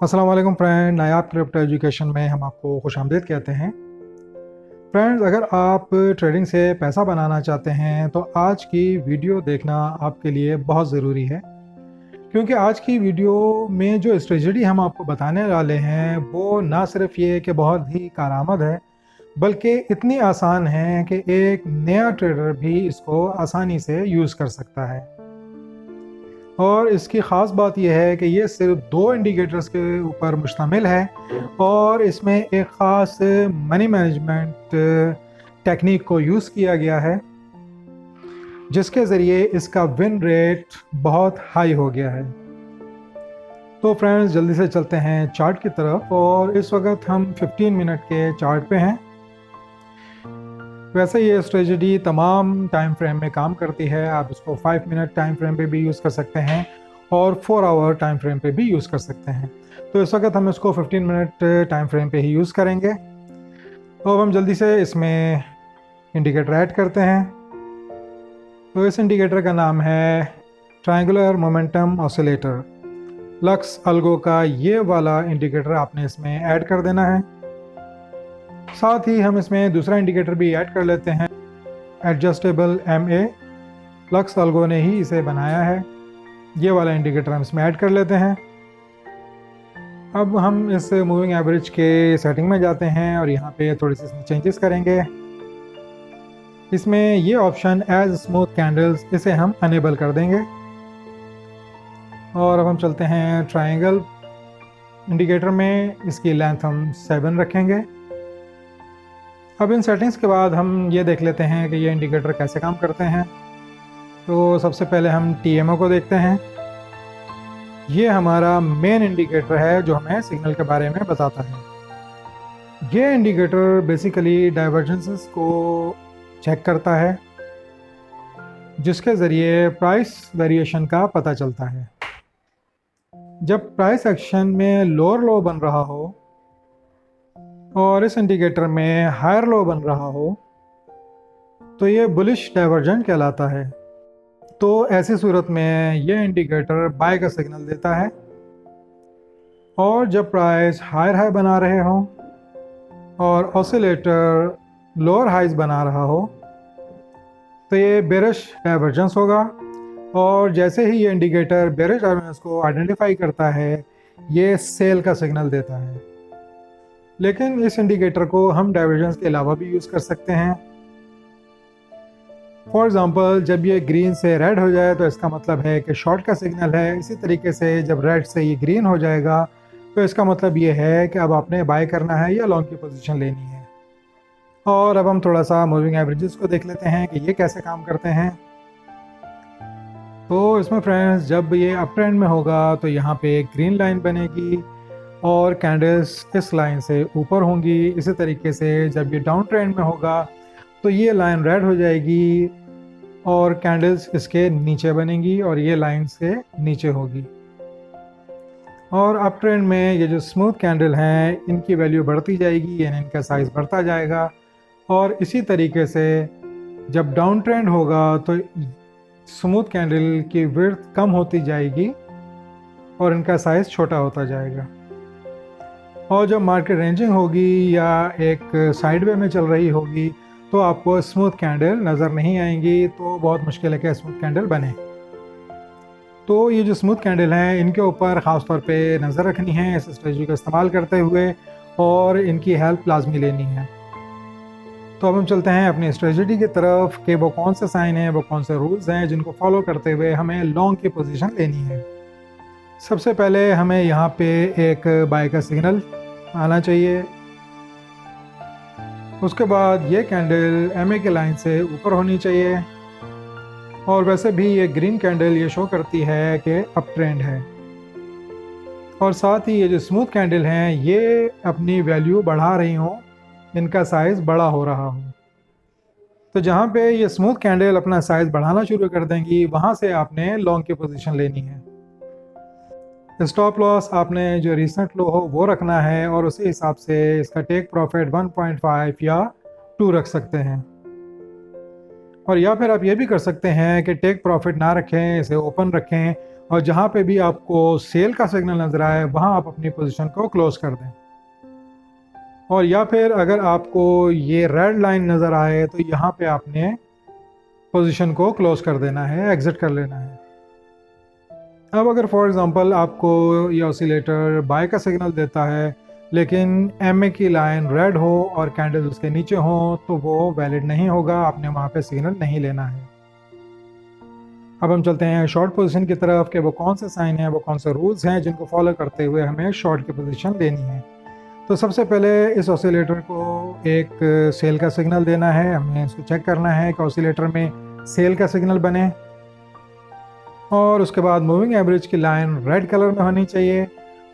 अस्सलाम वालेकुम फ्रेंड, नायाब crypto education में हम आपको खुशामदीद कहते हैं। फ्रेंड्स, अगर आप ट्रेडिंग से पैसा बनाना चाहते हैं तो आज की वीडियो देखना आपके लिए बहुत ज़रूरी है, क्योंकि आज की वीडियो में जो स्ट्रेटजी हम आपको बताने वाले हैं वो ना सिर्फ ये कि बहुत ही कारआमद है, बल्कि इतनी आसान है कि एक नया ट्रेडर भी इसको आसानी से यूज़ कर सकता है। और इसकी ख़ास बात यह है कि ये सिर्फ 2 इंडिकेटर्स के ऊपर मुश्तमिल है और इसमें एक ख़ास मनी मैनेजमेंट टेक्निक को यूज़ किया गया है, जिसके ज़रिए इसका विन रेट बहुत हाई हो गया है। तो फ्रेंड्स, जल्दी से चलते हैं चार्ट की तरफ। और इस वक्त हम 15 मिनट के चार्ट पे हैं। वैसे ये स्ट्रेटजी तमाम टाइम फ्रेम में काम करती है। आप इसको 5 मिनट टाइम फ्रेम पे भी यूज़ कर सकते हैं और 4 आवर टाइम फ्रेम पे भी यूज़ कर सकते हैं। तो इस वक्त हम इसको 15 मिनट टाइम फ्रेम पे ही यूज़ करेंगे। तो अब हम जल्दी से इसमें इंडिकेटर ऐड करते हैं। तो इस इंडिकेटर का नाम है triangular momentum oscillator. Lux algo का ये वाला इंडिकेटर आपने इसमें ऐड कर देना है। साथ ही हम इसमें दूसरा इंडिकेटर भी ऐड कर लेते हैं, एडजस्टेबल MA। लक्स अल्गो ने ही इसे बनाया है। ये वाला इंडिकेटर हम इसमें ऐड कर लेते हैं। अब हम इस मूविंग एवरेज के सेटिंग में जाते हैं और यहाँ पे थोड़ी सी इसमें चेंजेस करेंगे। इसमें ये ऑप्शन एज स्मूथ कैंडल्स, इसे हम अनेबल कर देंगे। और अब हम चलते हैं ट्रायंगल इंडिकेटर में। इसकी लेंथ हम 7 रखेंगे। अब इन सेटिंग्स के बाद हम ये देख लेते हैं कि ये इंडिकेटर कैसे काम करते हैं। तो सबसे पहले हम TMO को देखते हैं। ये हमारा मेन इंडिकेटर है जो हमें सिग्नल के बारे में बताता है। ये इंडिकेटर बेसिकली डाइवर्जेंसेस को चेक करता है, जिसके ज़रिए प्राइस वेरिएशन का पता चलता है। जब प्राइस एक्शन में लोअर लो बन रहा हो और इस इंडिकेटर में हायर लो बन रहा हो तो ये बुलिश डाइवर्जेंट कहलाता है। तो ऐसी सूरत में ये इंडिकेटर बाय का सिग्नल देता है। और जब प्राइस हायर हाई बना रहे हों और ऑसिलेटर लोअर हाइज बना रहा हो तो ये बेरिश डाइवर्जेंस होगा। और जैसे ही ये इंडिकेटर बेरिश डाइवर्जेंस को आइडेंटिफाई करता है, ये सेल का सिग्नल देता है। लेकिन इस इंडिकेटर को हम डाइवर्जेंस के अलावा भी यूज़ कर सकते हैं। फॉर एग्ज़ाम्पल, जब ये ग्रीन से रेड हो जाए तो इसका मतलब है कि शॉर्ट का सिग्नल है। इसी तरीके से जब रेड से ये ग्रीन हो जाएगा तो इसका मतलब ये है कि अब आपने बाय करना है या लॉन्ग की पोजीशन लेनी है। और अब हम थोड़ा सा मूविंग एवरेजेस को देख लेते हैं कि ये कैसे काम करते हैं। तो इसमें फ्रेंड्स, जब ये अप ट्रेंड में होगा तो यहाँ पे एक ग्रीन लाइन बनेगी और कैंडल्स इस लाइन से ऊपर होंगी। इसी तरीके से जब ये डाउन ट्रेंड में होगा तो ये लाइन रेड हो जाएगी और कैंडल्स इसके नीचे बनेंगी और ये लाइन से नीचे होगी। और अप ट्रेंड में ये जो स्मूथ कैंडल हैं, इनकी वैल्यू बढ़ती जाएगी, यानी इनका साइज़ बढ़ता जाएगा। और इसी तरीके से जब डाउन ट्रेंड होगा तो स्मूथ कैंडल की विड्थ कम होती जाएगी और इनका साइज़ छोटा होता जाएगा। और जब मार्केट रेंजिंग होगी या एक साइडवे में चल रही होगी तो आपको स्मूथ कैंडल नज़र नहीं आएंगी। तो बहुत मुश्किल है कि स्मूथ कैंडल बने। तो ये जो स्मूथ कैंडल हैं, इनके ऊपर ख़ास तौर पे नज़र रखनी है इस स्ट्रेटजी का इस्तेमाल करते हुए, और इनकी हेल्प लाजमी लेनी है। तो अब हम चलते हैं अपनी स्ट्रेटजी की तरफ कि वो कौन से साइन हैं, वो कौन से रूल्स हैं जिनको फॉलो करते हुए हमें लॉन्ग की पोजीशन लेनी है। सबसे पहले हमें यहाँ पे एक बाय का सिग्नल आना चाहिए। उसके बाद ये कैंडल MA के लाइन से ऊपर होनी चाहिए। और वैसे भी ये ग्रीन कैंडल ये शो करती है कि अप ट्रेंड है। और साथ ही ये जो स्मूथ कैंडल हैं, ये अपनी वैल्यू बढ़ा रही हों, इनका साइज़ बड़ा हो रहा हो। तो जहाँ पे ये स्मूथ कैंडल अपना साइज़ बढ़ाना शुरू कर देंगी, वहाँ से आपने लॉन्ग की पोजीशन लेनी है। स्टॉप लॉस आपने जो रिसेंट लो हो वो रखना है और उसी हिसाब से इसका टेक प्रॉफिट 1.5 या 2 रख सकते हैं। और या फिर आप ये भी कर सकते हैं कि टेक प्रॉफिट ना रखें, इसे ओपन रखें और जहाँ पे भी आपको सेल का सिग्नल नज़र आए वहाँ आप अपनी पोजीशन को क्लोज कर दें। और या फिर अगर आपको ये रेड लाइन नज़र आए तो यहाँ पे आपने पोजीशन को क्लोज कर देना है, एग्जिट कर लेना है। अब अगर फॉर एग्जांपल आपको ये ऑसिलेटर बाय का सिग्नल देता है लेकिन एमए की लाइन रेड हो और कैंडल उसके नीचे हो तो वो वैलिड नहीं होगा, आपने वहाँ पे सिग्नल नहीं लेना है। अब हम चलते हैं शॉर्ट पोजीशन की तरफ कि वो कौन से साइन हैं, वो कौन से रूल्स हैं जिनको फॉलो करते हुए हमें शॉर्ट की पोजीशन लेनी है। तो सबसे पहले इस ऑसिलेटर को एक सेल का सिग्नल देना है। हमें इसको चेक करना है कि ऑसिलेटर में सेल का सिग्नल बने और उसके बाद मूविंग एवरेज की लाइन रेड कलर में होनी चाहिए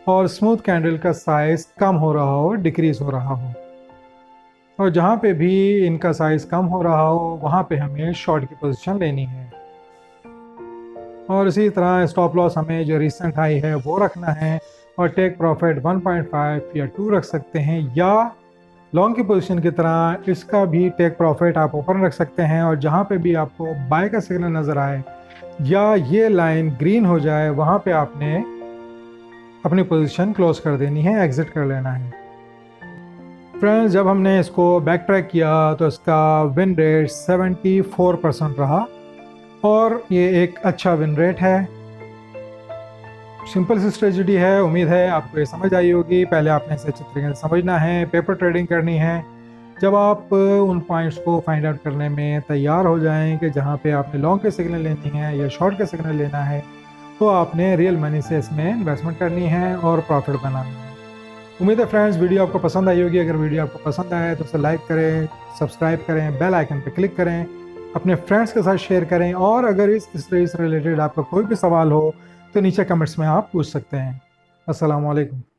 और स्मूथ कैंडल का साइज़ कम हो रहा हो, डिक्रीज हो रहा हो। और जहाँ पे भी इनका साइज़ कम हो रहा हो वहाँ पे हमें शॉर्ट की पोजीशन लेनी है। और इसी तरह स्टॉप लॉस हमें जो रिसेंट हाई है वो रखना है और टेक प्रॉफिट 1.5 या 2 रख सकते हैं, या लॉन्ग की पोजीशन की तरह इसका भी टेक प्रॉफिट आप ओपन रख सकते हैं और जहाँ पे भी आपको बाय का सिग्नल नज़र आए या ये लाइन ग्रीन हो जाए वहाँ पे आपने अपनी पोजीशन क्लोज कर देनी है, एग्जिट कर लेना है। फ्रेंड्स, जब हमने इसको बैक ट्रैक किया तो इसका विन रेट 74% रहा और ये एक अच्छा विन रेट है। सिंपल सी स्ट्रेटजी है, उम्मीद है आपको ये समझ आई होगी। पहले आपने इसे अच्छे तरीके से समझना है, पेपर ट्रेडिंग करनी है। जब आप उन पॉइंट्स को फाइंड आउट करने में तैयार हो जाएं कि जहाँ पे आपने लॉन्ग के सिग्नल लेनी है या शॉर्ट के सिग्नल लेना है तो आपने रियल मनी से इसमें इन्वेस्टमेंट करनी है और प्रॉफिट बनाना है। उम्मीद है फ्रेंड्स वीडियो आपको पसंद आई होगी। अगर वीडियो आपको पसंद आए तो उसे लाइक करें, सब्सक्राइब करें, बेल आइकन पर क्लिक करें, अपने फ्रेंड्स के साथ शेयर करें और अगर इस रिलेटेड आपका कोई भी सवाल हो तो नीचे कमेंट्स में आप पूछ सकते हैं। अस्सलाम वालेकुम।